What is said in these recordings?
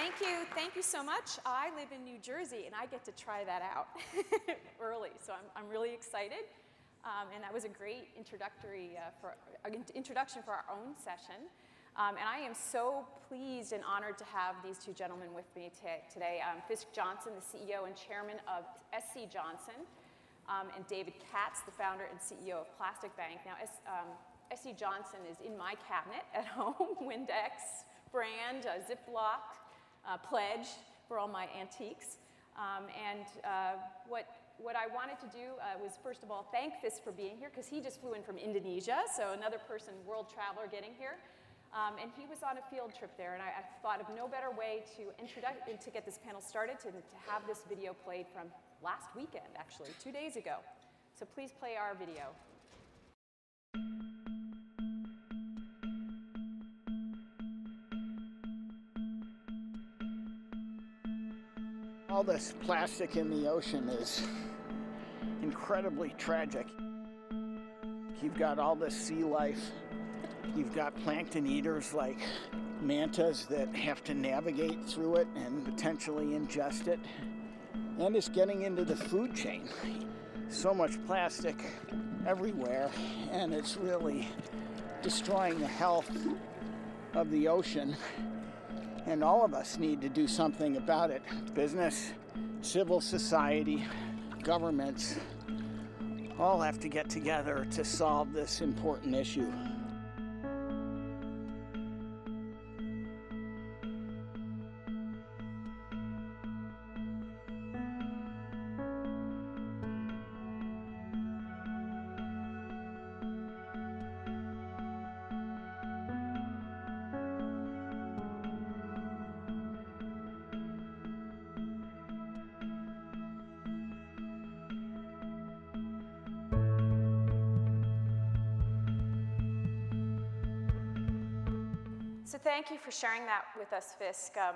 Thank you so much. I live in New Jersey, and I get to try that out early, so I'm really excited. And that was a great introduction for our own session. And I am so pleased and honored to have these two gentlemen with me today. Fisk Johnson, the CEO and chairman of SC Johnson, and David Katz, the founder and CEO of Plastic Bank. Now, SC Johnson is in my cabinet at home, Windex brand, Ziploc, Pledge for all my antiques. What I wanted to do was, first of all, thank Fisk for being here, because he just flew in from Indonesia, so another person, world traveler, getting here. And he was on a field trip there, and I thought of no better way to get this panel started to have this video played from last weekend, actually, 2 days ago. So please play our video. All this plastic in the ocean is incredibly tragic. You've got all this sea life. You've got plankton eaters like mantas that have to navigate through it and potentially ingest it. And it's getting into the food chain. So much plastic everywhere, and it's really destroying the health of the ocean. And all of us need to do something about it. Business, civil society, governments, all have to get together to solve this important issue. So thank you for sharing that with us, Fisk. I'm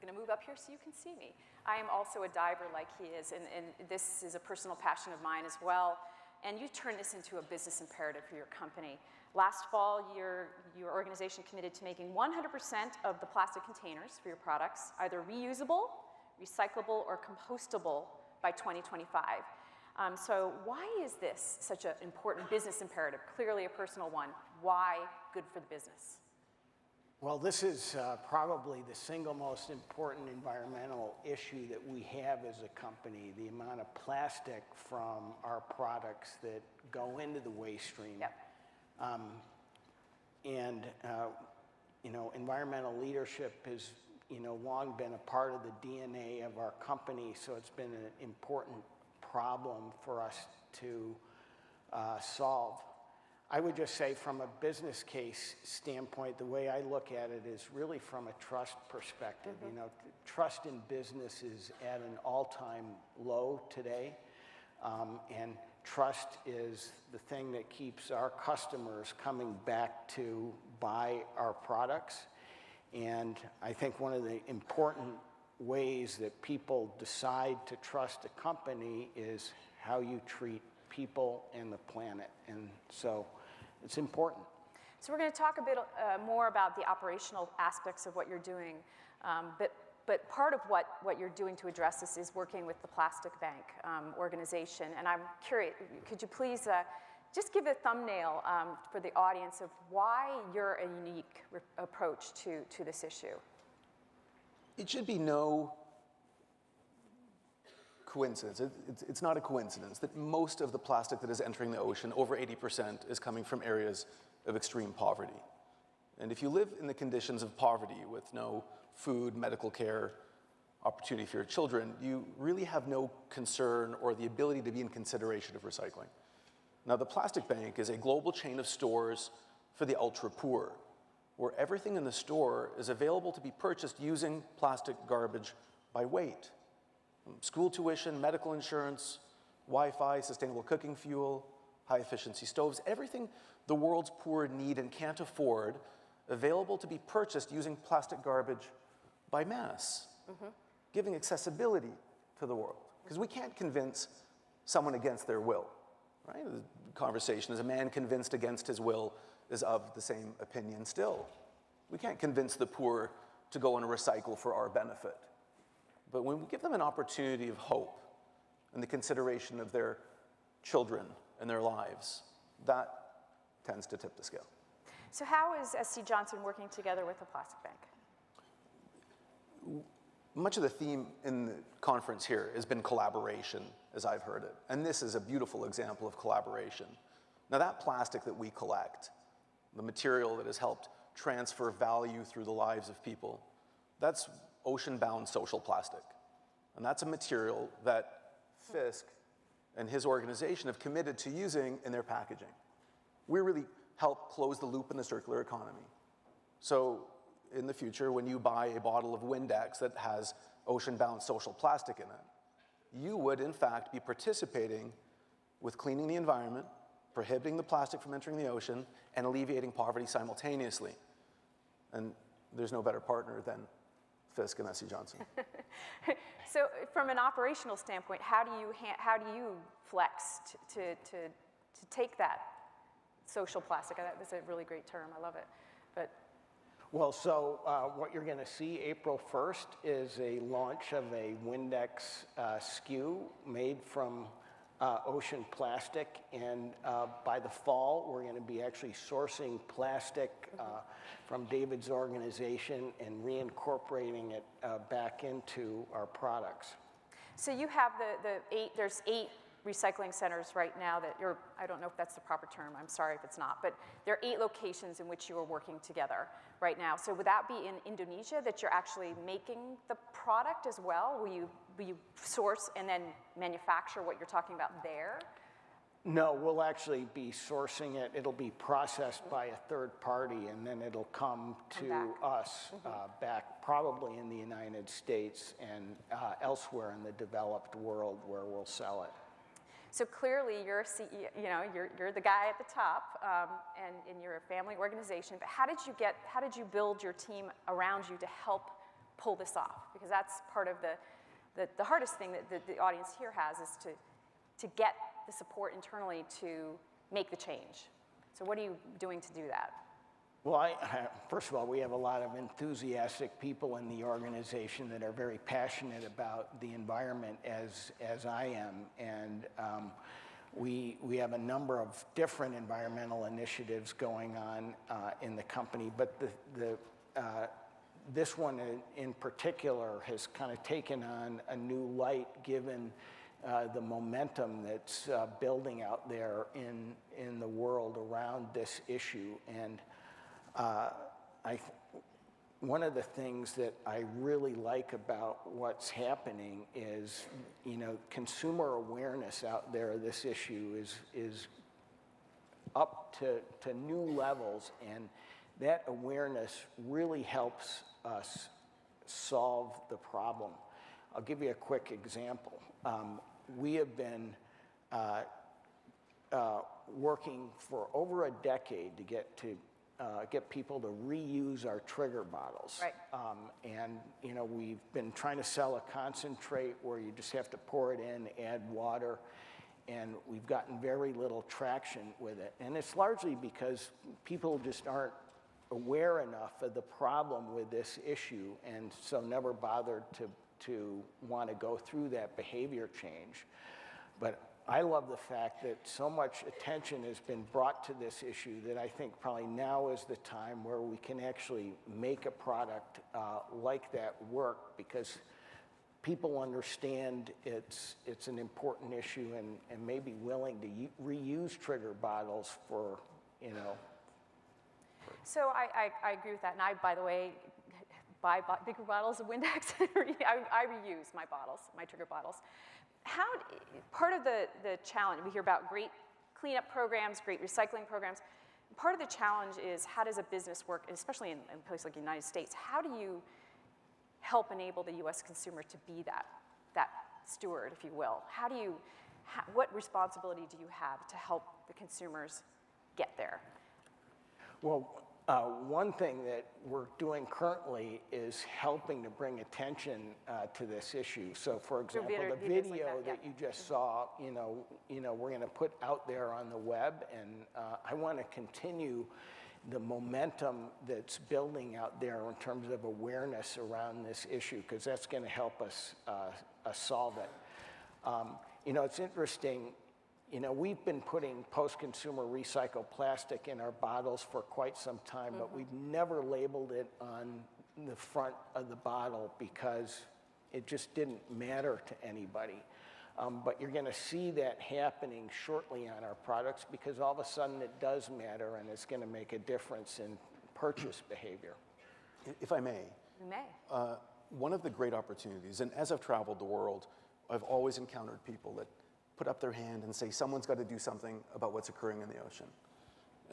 going to move up here so you can see me. I am also a diver like he is, and this is a personal passion of mine as well. And you turned this into a business imperative for your company. Last fall, your organization committed to making 100% of the plastic containers for your products either reusable, recyclable, or compostable by 2025. So why is this such an important business imperative? Clearly a personal one. Why good for the business? Well, this is probably the single most important environmental issue that we have as a company, the amount of plastic from our products that go into the waste stream. Yep. Environmental leadership has, long been a part of the DNA of our company, so it's been an important problem for us to solve. I would just say from a business case standpoint, the way I look at it is really from a trust perspective. Mm-hmm. Trust in business is at an all-time low today. And trust is the thing that keeps our customers coming back to buy our products. And I think one of the important ways that people decide to trust a company is how you treat people and the planet. And so it's important. So we're going to talk a bit more about the operational aspects of what you're doing. But part of what you're doing to address this is working with the Plastic Bank organization. And I'm curious, could you please just give a thumbnail for the audience of why you're a unique approach to this issue? It should be no coincidence. It's not a coincidence that most of the plastic that is entering the ocean, over 80%, is coming from areas of extreme poverty. And if you live in the conditions of poverty with no food, medical care, opportunity for your children, you really have no concern or the ability to be in consideration of recycling. Now, the Plastic Bank is a global chain of stores for the ultra poor, where everything in the store is available to be purchased using plastic garbage by weight. School tuition, medical insurance, Wi-Fi, sustainable cooking fuel, high-efficiency stoves, everything the world's poor need and can't afford, available to be purchased using plastic garbage by mass, giving accessibility to the world. Because we can't convince someone against their will, right? The conversation is a man convinced against his will is of the same opinion still. We can't convince the poor to go and recycle for our benefit. But when we give them an opportunity of hope and the consideration of their children and their lives, that tends to tip the scale. So how is SC Johnson working together with the Plastic Bank? Much of the theme in the conference here has been collaboration, as I've heard it. And this is a beautiful example of collaboration. Now, that plastic that we collect, the material that has helped transfer value through the lives of people, that's ocean-bound social plastic. And that's a material that Fisk and his organization have committed to using in their packaging. We really help close the loop in the circular economy. So in the future, when you buy a bottle of Windex that has ocean-bound social plastic in it, you would, in fact, be participating with cleaning the environment, prohibiting the plastic from entering the ocean, and alleviating poverty simultaneously. And there's no better partner than Fisk and SC Johnson. So from an operational standpoint, how do you flex to take that social plastic? That was a really great term. I love it. But Well, so what you're going to see April 1st is a launch of a Windex SKU made from ocean plastic, and by the fall we're going to be actually sourcing plastic from David's organization and reincorporating it back into our products. so you have there's 8 recycling centers right now that I don't know if that's the proper term, I'm sorry if it's not, but there are 8 locations in which you are working together right now. So would that be in Indonesia that you're actually making the product as well? Will you source and then manufacture what you're talking about there? No, we'll actually be sourcing it. It'll be processed by a third party, and then it'll come to us back probably in the United States and elsewhere in the developed world where we'll sell it. So clearly you're a CEO, you're the guy at the top, and you're a family organization, but how did you build your team around you to help pull this off? Because that's part of the hardest thing that the audience here has is to get the support internally to make the change. So what are you doing to do that? Well, first of all, we have a lot of enthusiastic people in the organization that are very passionate about the environment as I am, and we have a number of different environmental initiatives going on in the company, but this one in particular has kind of taken on a new light given the momentum that's building out there in the world around this issue. And one of the things that I really like about what's happening is, consumer awareness out there of this issue is up to new levels, and that awareness really helps us solve the problem. I'll give you a quick example. We have been working for over a decade to get people to reuse our trigger bottles. Right. And we've been trying to sell a concentrate where you just have to pour it in, add water, and we've gotten very little traction with it. And it's largely because people just aren't aware enough of the problem with this issue, and so never bothered to want to go through that behavior change. But I love the fact that so much attention has been brought to this issue that I think probably now is the time where we can actually make a product like that work, because people understand it's an important issue and may be willing to reuse trigger bottles for, So I agree with that, and I, by the way, buy bigger bottles of Windex. I reuse my bottles, my trigger bottles. Part of the challenge, we hear about great cleanup programs, great recycling programs. Part of the challenge is, how does a business work, especially in a place like the United States? How do you help enable the U.S. consumer to be that steward, if you will? What responsibility do you have to help the consumers get there? Well, one thing that we're doing currently is helping to bring attention to this issue. So, for example, the video that you just saw, we're going to put out there on the web, and I want to continue the momentum that's building out there in terms of awareness around this issue, because that's going to help us solve it. You know, it's interesting. You know, we've been putting post-consumer recycled plastic in our bottles for quite some time, but we've never labeled it on the front of the bottle because it just didn't matter to anybody. But you're going to see that happening shortly on our products because all of a sudden it does matter and it's going to make a difference in purchase behavior. If I may. You may. One of the great opportunities, and as I've traveled the world, I've always encountered people that put up their hand and say, someone's got to do something about what's occurring in the ocean.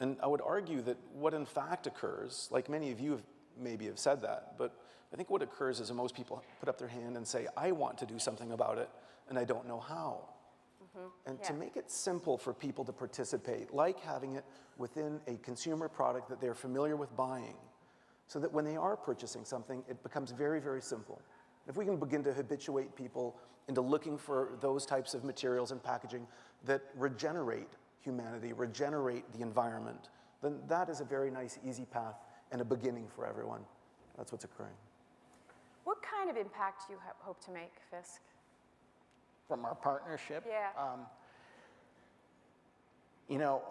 And I would argue that what in fact occurs, like many of you have maybe have said that, but I think what occurs is that most people put up their hand and say, I want to do something about it, and I don't know how. And to make it simple for people to participate, like having it within a consumer product that they're familiar with buying, so that when they are purchasing something, it becomes very, very simple. If we can begin to habituate people into looking for those types of materials and packaging that regenerate humanity, regenerate the environment, then that is a very nice, easy path and a beginning for everyone. That's what's occurring. What kind of impact do you hope to make, Fisk? From our partnership? Yeah. You know,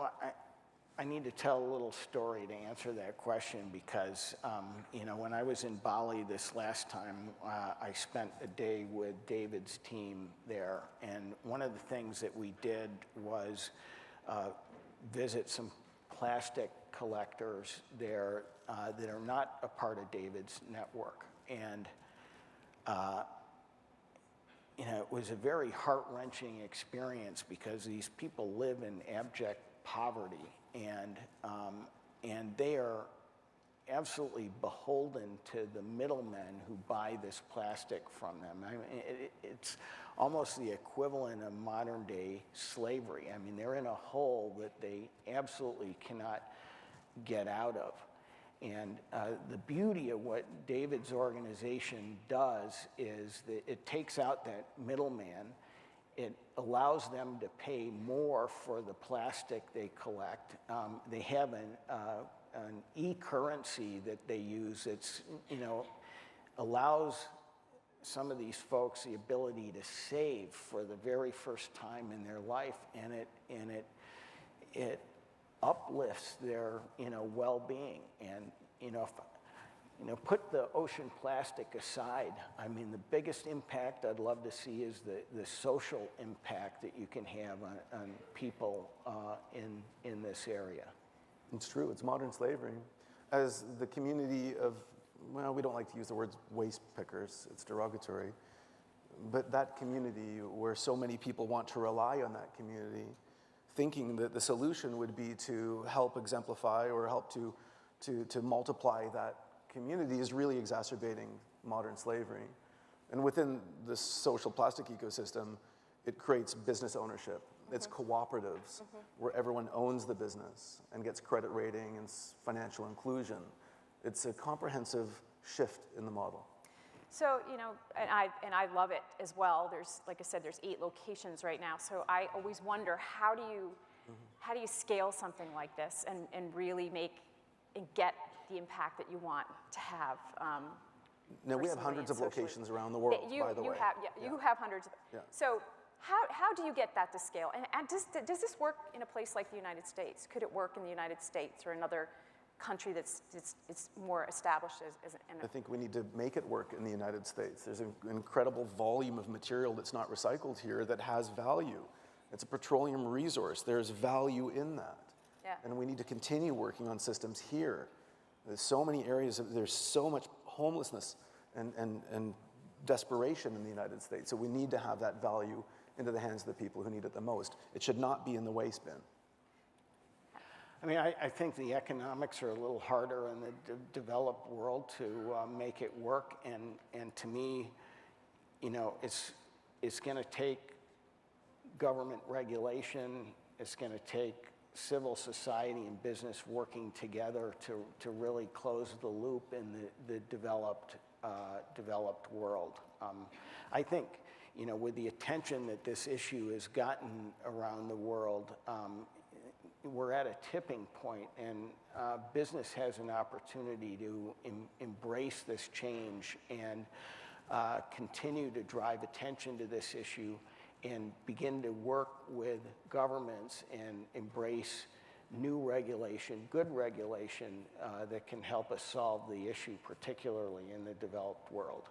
I need to tell a little story to answer that question because, you know, when I was in Bali this last time, I spent a day with David's team there, and one of the things that we did was visit some plastic collectors there that are not a part of David's network. And you know, it was a very heart-wrenching experience because these people live in abject poverty, and they are absolutely beholden to the middlemen who buy this plastic from them. I mean, it's almost the equivalent of modern-day slavery. I mean, they're in a hole that they absolutely cannot get out of. And the beauty of what David's organization does is that it takes out that middleman. It allows them to pay more for the plastic they collect. They have an e-currency that they use. It's, you know, allows some of these folks the ability to save for the very first time in their life, and it uplifts their, you know, well-being. And, you know, put the ocean plastic aside. I mean, the biggest impact I'd love to see is the social impact that you can have on people in this area. It's true, it's modern slavery. As the community of, well, we don't like to use the words waste pickers, it's derogatory, but that community where so many people want to rely on that community, thinking that the solution would be to help exemplify or help to multiply that community is really exacerbating modern slavery. And within the social plastic ecosystem, it creates business ownership. It's cooperatives where everyone owns the business and gets credit rating and financial inclusion. It's a comprehensive shift in the model. So, you know, and I love it as well. There's, like I said, there's 8 locations right now. So I always wonder, how do you scale something like this and really make and get the impact that you want to have? Now, we have hundreds of locations around the world, by the way. You have hundreds of them. Yeah. So how do you get that to scale? And does this work in a place like the United States? Could it work in the United States or another country that's it's more established as I think we need to make it work in the United States. There's an incredible volume of material that's not recycled here that has value. It's a petroleum resource. There's value in that. Yeah. And we need to continue working on systems here. There's so many areas, there's so much homelessness and desperation in the United States. So we need to have that value into the hands of the people who need it the most. It should not be in the waste bin. I mean, I think the economics are a little harder in the developed world to make it work. And to me, you know, it's going to take government regulation. It's going to take civil society and business working together to really close the loop in the developed world. I think, you know, with the attention that this issue has gotten around the world, we're at a tipping point, and business has an opportunity to embrace this change and continue to drive attention to this issue and begin to work with governments and embrace new regulation, good regulation that can help us solve the issue, particularly in the developed world.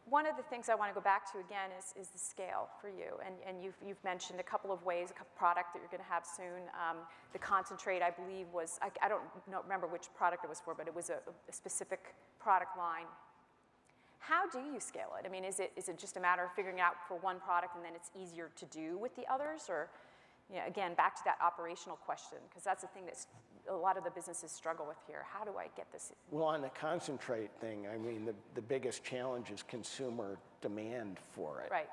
One of the things I want to go back to again is the scale for you, and you've mentioned a couple of ways, a couple product that you're going to have soon. The concentrate, I believe, was, I don't remember which product it was for, but it was a specific product line. How do you scale it? I mean, is it just a matter of figuring out for one product and then it's easier to do with the others? Or, you know, again, back to that operational question, because that's the thing that a lot of the businesses struggle with here. How do I get this? Well, on the concentrate thing, I mean, the biggest challenge is consumer demand for it. Right.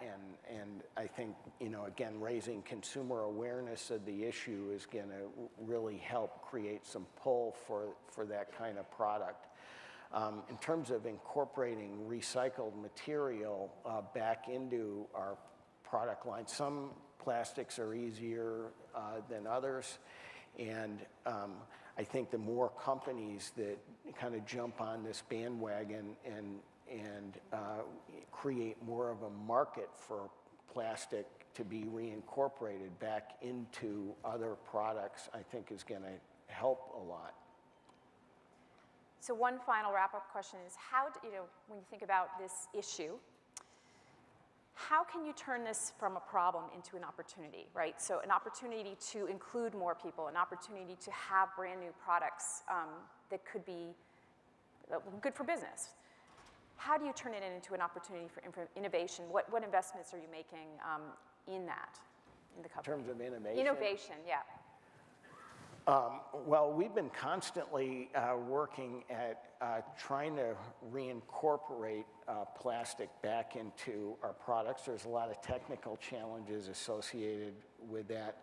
And I think, you know, again, raising consumer awareness of the issue is going to really help create some pull for that kind of product. In terms of incorporating recycled material back into our product line, some plastics are easier than others, and I think the more companies that kind of jump on this bandwagon and create more of a market for plastic to be reincorporated back into other products, I think is going to help a lot. So one final wrap-up question is, how do, you know, when you think about this issue, how can you turn this from a problem into an opportunity, right? So an opportunity to include more people, an opportunity to have brand new products that could be good for business. How do you turn it into an opportunity for innovation? What investments are you making in that, in the company? In terms of innovation? Innovation, yeah. Well, we've been constantly working at trying to reincorporate plastic back into our products. There's a lot of technical challenges associated with that.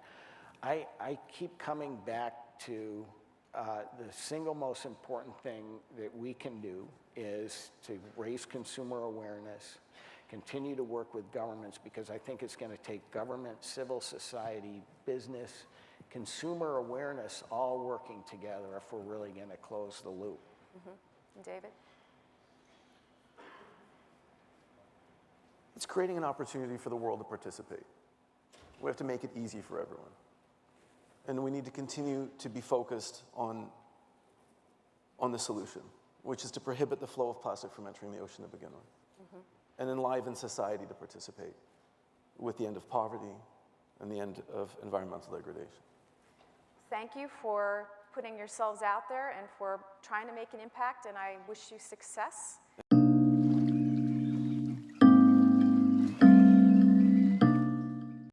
I keep coming back to the single most important thing that we can do is to raise consumer awareness, continue to work with governments, because I think it's going to take government, civil society, business, consumer awareness all working together if we're really going to close the loop. And David? It's creating an opportunity for the world to participate. We have to make it easy for everyone. And we need to continue to be focused on the solution, which is to prohibit the flow of plastic from entering the ocean to begin with, and enliven society to participate with the end of poverty and the end of environmental degradation. Thank you for putting yourselves out there and for trying to make an impact, and I wish you success.